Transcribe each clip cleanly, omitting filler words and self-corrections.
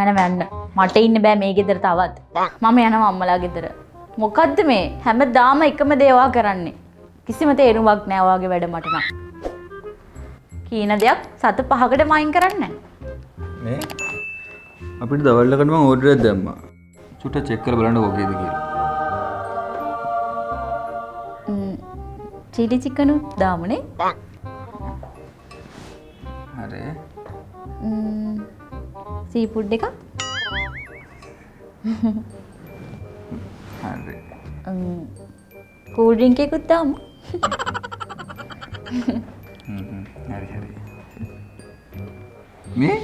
යන වැන්න. මට ඉන්න බෑ මේ ගෙදර තවත්. මම යනවා අම්මලා ගෙදර. මොකද්ද මේ? හැමදාම එකම දේවා කරන්නේ. කිසිම තේරුමක් නෑ ඔයාගේ වැඩ මට නම්. කීන දෙයක් සත 5කට මයින් කරන්නේ මේ අපිට දවල්ලකට මම ඕඩර් එකක් දැම්මා. චුට්ට චෙක් කරලා බලන්න කොහේද කියලා. චිලි චිකන් උත් දාමුනේ. හරි. සී ෆුඩ් එකක්. හරි. කූල් ඩ්‍රින්ක් එකකුත් දාමු. හරි හරි. මේ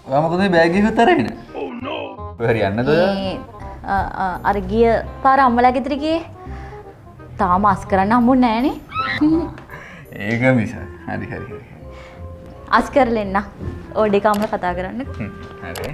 ඔයා මොකද මේ බෑග් එකත් අරගෙන? Oh no. ඔය හරි යන්නද ඔයා? අර ගිය පාර අම්මලා ගෙදර ගියේ. තාම අස් කරන්න හම්බුනේ නෑනේ. ඒක මිස. හරි හරි හරි. අස් කරලා එන්න. ඕඩේ කාමර කතා කරන්න. හරි.